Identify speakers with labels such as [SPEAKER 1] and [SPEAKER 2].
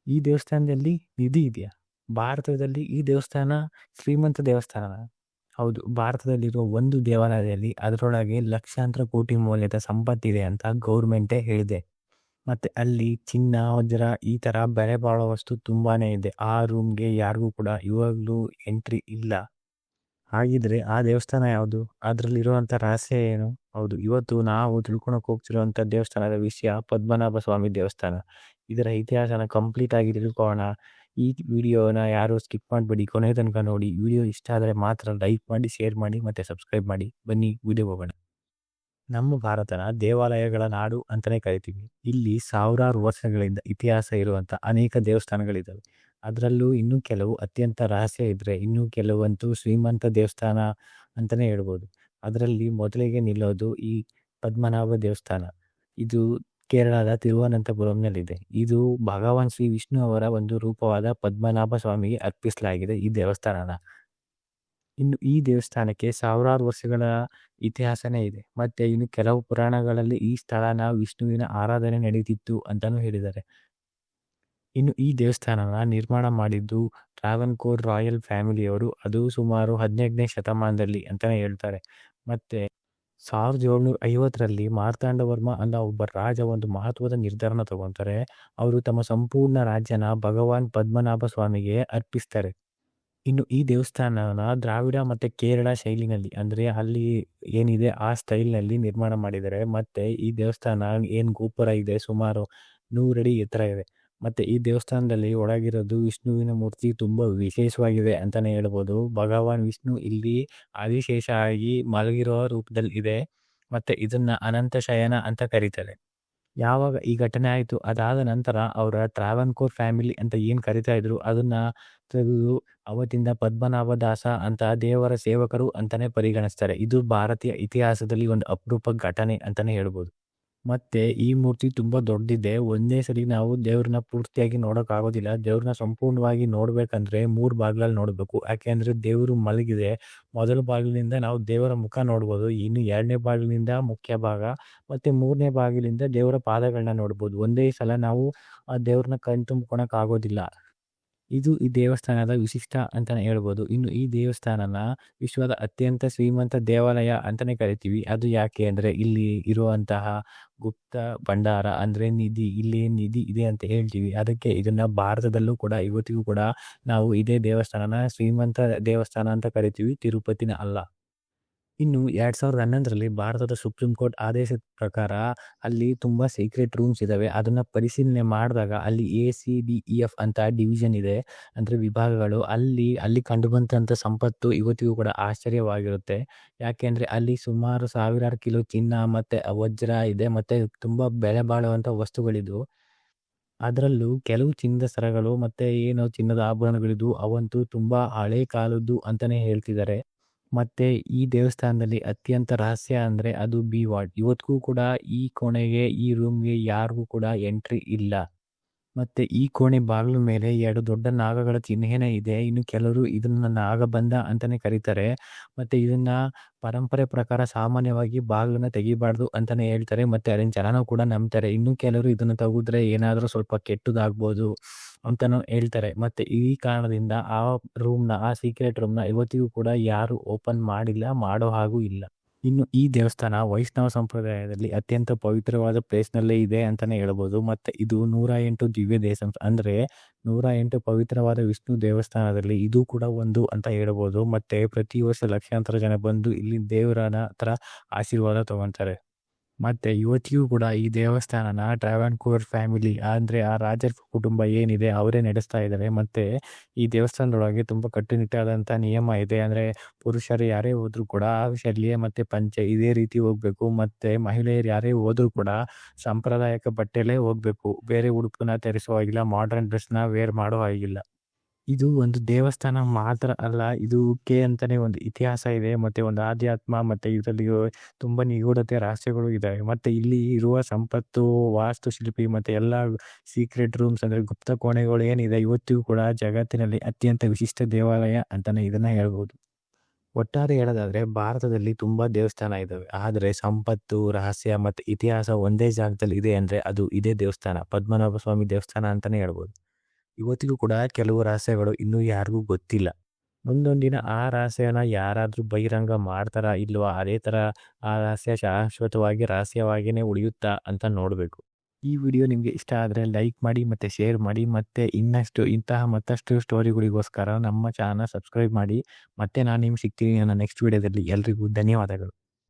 [SPEAKER 1] ಈ ದೇವಸ್ಥಾನದಲ್ಲಿ ನಿಧಿ ಇದೆಯಾ? ಭಾರತದಲ್ಲಿ ಈ ದೇವಸ್ಥಾನ ಶ್ರೀಮಂತ ದೇವಸ್ಥಾನನಾ? ಹೌದು. ಭಾರತದಲ್ಲಿರುವ ಒಂದು ದೇವಾಲಯದಲ್ಲಿ ಅದರೊಳಗೆ ಲಕ್ಷಾಂತರ ಕೋಟಿ ಮೌಲ್ಯದ ಸಂಪತ್ತಿದೆ ಅಂತ ಗೌರ್ಮೆಂಟೇ ಹೇಳಿದೆ. ಮತ್ತೆ ಅಲ್ಲಿ ಚಿನ್ನ, ವಜ್ರ ಈ ತರ ಬೆಲೆ ಬಾಳೋ ವಸ್ತು ತುಂಬಾನೇ ಇದೆ. ಆ ರೂಮ್‌ಗೆ ಯಾರಿಗೂ ಕೂಡ ಇವಾಗ್ಲೂ ಎಂಟ್ರಿ ಇಲ್ಲ. ಹಾಗಿದ್ರೆ ಆ ದೇವಸ್ಥಾನ ಯಾವುದು? ಅದ್ರಲ್ಲಿರುವಂಥ ರಹಸ್ಯ ಏನು? ಹೌದು, ಇವತ್ತು ನಾವು ತಿಳ್ಕೊಳಕ್ ಹೋಗ್ತಿರುವಂಥ ದೇವಸ್ಥಾನದ ವಿಷಯ ಪದ್ಮನಾಭ ಸ್ವಾಮಿ ದೇವಸ್ಥಾನ. ಇದರ ಇತಿಹಾಸನ ಕಂಪ್ಲೀಟ್ ಆಗಿ ತಿಳ್ಕೊಳ್ಳೋಣ. ಈ ವಿಡಿಯೋನ ಯಾರು ಸ್ಕಿಪ್ ಮಾಡಬೇಡಿ, ಕೊನೆ ತನಕ ನೋಡಿ. ವಿಡಿಯೋ ಇಷ್ಟ ಆದರೆ ಮಾತ್ರ ಲೈಕ್ ಮಾಡಿ, ಶೇರ್ ಮಾಡಿ ಮತ್ತೆ ಸಬ್ಸ್ಕ್ರೈಬ್ ಮಾಡಿ. ಬನ್ನಿ ವಿಡಿಯೋ ಹೋಗೋಣ. ನಮ್ಮ ಭಾರತನ ದೇವಾಲಯಗಳ ನಾಡು ಅಂತಾನೆ ಕರಿತೀವಿ. ಇಲ್ಲಿ ಸಾವಿರಾರು ವರ್ಷಗಳಿಂದ ಇತಿಹಾಸ ಇರುವಂತ ಅನೇಕ ದೇವಸ್ಥಾನಗಳಿದ್ದಾವೆ. ಅದರಲ್ಲೂ ಇನ್ನೂ ಕೆಲವು ಅತ್ಯಂತ ರಹಸ್ಯ ಇದ್ರೆ, ಇನ್ನು ಕೆಲವಂತೂ ಶ್ರೀಮಂತ ದೇವಸ್ಥಾನ ಅಂತಾನೆ ಹೇಳ್ಬೋದು. ಅದರಲ್ಲಿ ಮೊದಲಿಗೆ ನಿಲ್ಲೋದು ಈ ಪದ್ಮನಾಭ ದೇವಸ್ಥಾನ. ಇದು ಕೇರಳದ ತಿರುವನಂತಪುರಂನಲ್ಲಿದೆ. ಇದು ಭಗವಾನ್ ಶ್ರೀ ವಿಷ್ಣು ಅವರ ಒಂದು ರೂಪವಾದ ಪದ್ಮನಾಭ ಸ್ವಾಮಿಗೆ ಅರ್ಪಿಸಲಾಗಿದೆ ಈ ದೇವಸ್ಥಾನನ. ಇನ್ನು ಈ ದೇವಸ್ಥಾನಕ್ಕೆ ಸಾವಿರಾರು ವರ್ಷಗಳ ಇತಿಹಾಸನೇ ಇದೆ. ಮತ್ತೆ ಇನ್ನು ಕೆಲವು ಪುರಾಣಗಳಲ್ಲಿ ಈ ಸ್ಥಳನ ವಿಷ್ಣುವಿನ ಆರಾಧನೆ ನಡೀತಿತ್ತು ಅಂತಾನೂ ಹೇಳಿದ್ದಾರೆ. ಇನ್ನು ಈ ದೇವಸ್ಥಾನನ ನಿರ್ಮಾಣ ಮಾಡಿದ್ದು ಟ್ರಾವನ್ಕೋರ್ ರಾಯಲ್ ಫ್ಯಾಮಿಲಿಯವರು. ಅದು ಸುಮಾರು 18ನೇ ಶತಮಾನದಲ್ಲಿ ಅಂತಾನೆ ಹೇಳ್ತಾರೆ. ಮತ್ತೆ 1750ರಲ್ಲಿ ಮಾರ್ತಾಂಡವರ್ಮ ಅನ್ನೋ ಒಬ್ಬ ರಾಜ ಒಂದು ಮಹತ್ವದ ನಿರ್ಧಾರನ ತಗೊಂತಾರೆ. ಅವರು ತಮ್ಮ ಸಂಪೂರ್ಣ ರಾಜ್ಯನ ಭಗವಾನ್ ಪದ್ಮನಾಭ ಸ್ವಾಮಿಗೆ ಅರ್ಪಿಸ್ತಾರೆ. ಇನ್ನು ಈ ದೇವಸ್ಥಾನನ ದ್ರಾವಿಡ ಮತ್ತೆ ಕೇರಳ ಶೈಲಿನಲ್ಲಿ, ಅಂದ್ರೆ ಅಲ್ಲಿ ಏನಿದೆ ಆ ಸ್ಟೈಲ್ನಲ್ಲಿ ನಿರ್ಮಾಣ ಮಾಡಿದ್ದಾರೆ. ಮತ್ತೆ ಈ ದೇವಸ್ಥಾನ ಏನ್ ಗೋಪುರ ಇದೆ ಸುಮಾರು 100 ಅಡಿ ಎತ್ತರ ಇದೆ. ಮತ್ತೆ ಈ ದೇವಸ್ಥಾನದಲ್ಲಿ ಒಳಗಿರೋದು ವಿಷ್ಣುವಿನ ಮೂರ್ತಿ ತುಂಬಾ ವಿಶೇಷವಾಗಿದೆ ಅಂತಾನೆ ಹೇಳ್ಬೋದು. ಭಗವಾನ್ ವಿಷ್ಣು ಇಲ್ಲಿ ಆದಿಶೇಷ ಆಗಿ ಮಲಗಿರೋ ರೂಪದಲ್ಲಿ ಇದೆ. ಮತ್ತೆ ಇದನ್ನ ಅನಂತ ಶಯನ ಅಂತ ಕರೀತಾರೆ. ಯಾವಾಗ ಈ ಘಟನೆ ಆಯಿತು ಅದಾದ ನಂತರ ಅವರ ಟ್ರಾವನ್ಕೋರ್ ಫ್ಯಾಮಿಲಿ ಅಂತ ಏನು ಕರಿತಾ ಇದ್ರು ಅದನ್ನ ತೆಗೆದು ಅವತ್ತಿಂದ ಪದ್ಮನಾಭ ದಾಸ ಅಂತ ದೇವರ ಸೇವಕರು ಅಂತಾನೆ ಪರಿಗಣಿಸ್ತಾರೆ. ಇದು ಭಾರತೀಯ ಇತಿಹಾಸದಲ್ಲಿ ಒಂದು ಅಪರೂಪ ಘಟನೆ ಅಂತಾನೆ ಹೇಳ್ಬೋದು. ಮತ್ತೆ ಈ ಮೂರ್ತಿ ತುಂಬಾ ದೊಡ್ಡದಿದೆ. ಒಂದೇ ಸರಿ ನಾವು ದೇವ್ರನ್ನ ಪೂರ್ತಿಯಾಗಿ ನೋಡಕ್ ಆಗೋದಿಲ್ಲ. ದೇವ್ರನ್ನ ಸಂಪೂರ್ಣವಾಗಿ ನೋಡ್ಬೇಕಂದ್ರೆ 3 ಬಾಗ್ಲಲ್ಲಿ ನೋಡ್ಬೇಕು. ಯಾಕೆಂದ್ರೆ ದೇವರು ಮಲಗಿದೆ. ಮೊದಲ ಬಾಗಿಲಿನಿಂದ ನಾವು ದೇವರ ಮುಖ ನೋಡ್ಬೋದು. ಇನ್ನು 2ನೇ ಬಾಗಿಲಿನಿಂದ ಮುಖ್ಯ ಭಾಗ, ಮತ್ತೆ 3ನೇ ಬಾಗಿಲಿಂದ ದೇವರ ಪಾದಗಳನ್ನ ನೋಡ್ಬೋದು. ಒಂದೇ ಸಲ ನಾವು ಆ ದೇವ್ರನ್ನ ಕಣ್ತುಂಬ್ಕೊಳಕ್ ಆಗೋದಿಲ್ಲ. ಇದು ಈ ದೇವಸ್ಥಾನದ ವಿಶಿಷ್ಟ ಅಂತಾನೆ ಹೇಳ್ಬೋದು. ಇನ್ನು ಈ ದೇವಸ್ಥಾನನ ವಿಶ್ವದ ಅತ್ಯಂತ ಶ್ರೀಮಂತ ದೇವಾಲಯ ಅಂತಾನೆ ಕರಿತೀವಿ. ಅದು ಯಾಕೆ ಅಂದ್ರೆ ಇಲ್ಲಿ ಇರುವಂತಹ ಗುಪ್ತ ಭಂಡಾರ ಅಂದ್ರೆ ನಿಧಿ, ಇಲ್ಲಿ ನಿಧಿ ಇದೆ ಅಂತ ಹೇಳ್ತೀವಿ. ಅದಕ್ಕೆ ಇದನ್ನ ಭಾರತದಲ್ಲೂ ಕೂಡ ಇವತ್ತಿಗೂ ಕೂಡ ನಾವು ಇದೇ ದೇವಸ್ಥಾನನ ಶ್ರೀಮಂತ ದೇವಸ್ಥಾನ ಅಂತ ಕರಿತೀವಿ, ತಿರುಪತಿನ ಅಲ್ಲ. ಇನ್ನು 2011ರಲ್ಲಿ ಭಾರತದ ಸುಪ್ರೀಂ ಕೋರ್ಟ್ ಆದೇಶದ ಪ್ರಕಾರ ಅಲ್ಲಿ ತುಂಬಾ ಸೀಕ್ರೆಟ್ ರೂಮ್ಸ್ ಇದಾವೆ. ಅದನ್ನ ಪರಿಶೀಲನೆ ಮಾಡಿದಾಗ ಅಲ್ಲಿ ACDEF ಅಂತ ಡಿವಿಷನ್ ಇದೆ, ಅಂದ್ರೆ ವಿಭಾಗಗಳು. ಅಲ್ಲಿ ಕಂಡುಬಂದಂಥ ಸಂಪತ್ತು ಇವತ್ತಿಗೂ ಕೂಡ ಆಶ್ಚರ್ಯವಾಗಿರುತ್ತೆ. ಯಾಕೆಂದ್ರೆ ಅಲ್ಲಿ ಸುಮಾರು ಸಾವಿರಾರು ಕಿಲೋ ಚಿನ್ನ ಮತ್ತೆ ವಜ್ರ ಇದೆ, ಮತ್ತೆ ತುಂಬಾ ಬೆಲೆ ಬಾಳುವಂಥ ವಸ್ತುಗಳಿದ್ವು. ಅದರಲ್ಲೂ ಕೆಲವು ಚಿನ್ನದ ಸರಗಳು ಮತ್ತೆ ಏನು ಚಿನ್ನದ ಆಭರಣಗಳಿದ್ವು ಅವಂತೂ ತುಂಬಾ ಹಳೆ ಕಾಲದ್ದು ಅಂತಾನೆ ಹೇಳ್ತಿದ್ದಾರೆ. ಮತ್ತೆ ಈ ದೇವಸ್ಥಾನದಲ್ಲಿ ಅತ್ಯಂತ ರಹಸ್ಯ ಅಂದ್ರೆ ಅದು ಬಿ ವಾರ್ಡ್. ಇವತ್ತಿಗೂ ಕೂಡ ಈ ಕೋಣೆಗೆ, ಈ ರೂಮ್‌ಗೆ ಯಾರಿಗೂ ಕೂಡ ಎಂಟ್ರಿ ಇಲ್ಲ. ಮತ್ತೆ ಈ ಕೋಣೆ ಬಾಗಿಲು ಮೇಲೆ 2 ದೊಡ್ಡ ನಾಗಗಳ ಚಿಹ್ನೆನೇ ಇದೆ. ಇನ್ನು ಕೆಲವರು ಇದನ್ನ ನಾಗಬಂಧ ಅಂತಾನೆ ಕರೀತಾರೆ. ಮತ್ತೆ ಇದನ್ನ ಪರಂಪರೆ ಪ್ರಕಾರ ಸಾಮಾನ್ಯವಾಗಿ ಬಾಗಿಲನ್ನ ತೆಗಿಬಾರ್ದು ಅಂತಾನೆ ಹೇಳ್ತಾರೆ. ಮತ್ತೆ ಅಲ್ಲಿನ ಜನನೂ ಕೂಡ ನಂಬ್ತಾರೆ. ಇನ್ನು ಕೆಲವರು ಇದನ್ನ ತೆಗೆದ್ರೆ ಏನಾದ್ರೂ ಸ್ವಲ್ಪ ಕೆಟ್ಟದಾಗ್ಬೋದು ಅಂತಾನೂ ಹೇಳ್ತಾರೆ. ಮತ್ತೆ ಈ ಕಾರಣದಿಂದ ಆ ಸೀಕ್ರೆಟ್ ರೂಮ್‌ನ ಇವತ್ತಿಗೂ ಕೂಡ ಯಾರು ಓಪನ್ ಮಾಡಿಲ್ಲ, ಮಾಡೋ ಹಾಗೂ ಇಲ್ಲ. ಇನ್ನು ಈ ದೇವಸ್ಥಾನ ವೈಷ್ಣವ ಸಂಪ್ರದಾಯದಲ್ಲಿ ಅತ್ಯಂತ ಪವಿತ್ರವಾದ ಪ್ಲೇಸ್‌ನಲ್ಲೇ ಇದೆ ಅಂತಾನೆ ಹೇಳ್ಬೋದು. ಮತ್ತೆ ಇದು 108 ದಿವ್ಯ ದೇಶಂ ಅಂದ್ರೆ 108 ಪವಿತ್ರವಾದ ವಿಷ್ಣು ದೇವಸ್ಥಾನದಲ್ಲಿ ಇದು ಕೂಡ ಒಂದು ಅಂತ ಹೇಳ್ಬೋದು. ಮತ್ತೆ ಪ್ರತಿ ವರ್ಷ ಲಕ್ಷಾಂತರ ಜನ ಬಂದು ಇಲ್ಲಿ ದೇವರನ ಹತ್ರ ಆಶೀರ್ವಾದ ತಗೊಂತಾರೆ. ಮತ್ತೆ ಇವತ್ತಿಗೂ ಕೂಡ ಈ ದೇವಸ್ಥಾನನ ಟ್ರಾವನ್ಕೋರ್ ಫ್ಯಾಮಿಲಿ ಅಂದ್ರೆ ಆ ರಾಜರ ಕುಟುಂಬ ಏನಿದೆ ಅವರೇ ನಡೆಸ್ತಾ ಇದ್ದಾರೆ. ಮತ್ತೆ ಈ ದೇವಸ್ಥಾನದೊಳಗೆ ತುಂಬಾ ಕಟ್ಟುನಿಟ್ಟಾದಂಥ ನಿಯಮ ಇದೆ. ಅಂದ್ರೆ ಪುರುಷರು ಯಾರೇ ಹೋದ್ರು ಕೂಡ ಶಲ್ಯ ಮತ್ತೆ ಪಂಚೆ ಇದೇ ರೀತಿ ಹೋಗ್ಬೇಕು. ಮತ್ತೆ ಮಹಿಳೆಯರು ಯಾರೇ ಹೋದ್ರು ಕೂಡ ಸಾಂಪ್ರದಾಯಿಕ ಬಟ್ಟೆಲೇ ಹೋಗ್ಬೇಕು. ಬೇರೆ ಉಡುಪನ್ನ ಧರಿಸೋ ಹಾಗಿಲ್ಲ, ಮಾಡರ್ನ್ ಡ್ರೆಸ್‌ನ ವೇರ್ ಮಾಡೋ ಹಾಗಿಲ್ಲ. ಇದು ಒಂದು ದೇವಸ್ಥಾನ ಮಾತ್ರ ಅಲ್ಲ, ಇದಕ್ಕೆ ಅಂತಾನೆ ಒಂದು ಇತಿಹಾಸ ಇದೆ. ಮತ್ತೆ ಒಂದು ಆಧ್ಯಾತ್ಮ, ಮತ್ತೆ ಇದರಲ್ಲಿ ತುಂಬಾ ನಿಗೂಢತೆ ರಹಸ್ಯಗಳು ಇದಾವೆ. ಮತ್ತೆ ಇಲ್ಲಿ ಇರುವ ಸಂಪತ್ತು, ವಾಸ್ತುಶಿಲ್ಪಿ ಮತ್ತೆ ಎಲ್ಲ ಸೀಕ್ರೆಟ್ ರೂಮ್ಸ್ ಅಂದ್ರೆ ಗುಪ್ತ ಕೋಣೆಗಳು ಏನಿದೆ ಇವತ್ತಿಗೂ ಕೂಡ ಜಗತ್ತಿನಲ್ಲಿ ಅತ್ಯಂತ ವಿಶಿಷ್ಟ ದೇವಾಲಯ ಅಂತಾನೆ ಇದನ್ನ ಹೇಳ್ಬೋದು. ಒಟ್ಟಾರೆ ಹೇಳೋದಾದ್ರೆ ಭಾರತದಲ್ಲಿ ತುಂಬಾ ದೇವಸ್ಥಾನ ಇದಾವೆ. ಆದ್ರೆ ಸಂಪತ್ತು, ರಹಸ್ಯ ಮತ್ತೆ ಇತಿಹಾಸ ಒಂದೇ ಜಾಗದಲ್ಲಿ ಇದೆ ಅಂದ್ರೆ ಅದು ಇದೇ ದೇವಸ್ಥಾನ, ಪದ್ಮನಾಭ ಸ್ವಾಮಿ ದೇವಸ್ಥಾನ ಅಂತಾನೆ ಹೇಳ್ಬೋದು. ಇವತ್ತಿಗೂ ಕೂಡ ಕೆಲವು ರಹಸ್ಯಗಳು ಇನ್ನೂ ಯಾರಿಗೂ ಗೊತ್ತಿಲ್ಲ. ಮುಂದೊಂದು ದಿನ ಆ ರಹಸ್ಯನ ಯಾರಾದರೂ ಬಹಿರಂಗ ಮಾಡ್ತಾರಾ ಇಲ್ವಾ? ಅದೇ ಥರ ಆ ರಹಸ್ಯ ಶಾಶ್ವತವಾಗಿ ರಹಸ್ಯವಾಗಿಯೇ ಉಳಿಯುತ್ತಾ ಅಂತ ನೋಡಬೇಕು. ಈ ವಿಡಿಯೋ ನಿಮಗೆ ಇಷ್ಟ ಆದರೆ ಲೈಕ್ ಮಾಡಿ ಮತ್ತು ಶೇರ್ ಮಾಡಿ. ಮತ್ತು ಇನ್ನಷ್ಟು ಇಂತಹ ಮತ್ತಷ್ಟು ಸ್ಟೋರಿಗಳಿಗೋಸ್ಕರ ನಮ್ಮ ಚಾನಲ್ ಸಬ್ಸ್ಕ್ರೈಬ್ ಮಾಡಿ. ಮತ್ತೆ ನಾನು ನಿಮ್ಗೆ ಸಿಗ್ತೀನಿ ನನ್ನ ನೆಕ್ಸ್ಟ್ ವಿಡಿಯೋದಲ್ಲಿ. ಎಲ್ರಿಗೂ ಧನ್ಯವಾದಗಳು.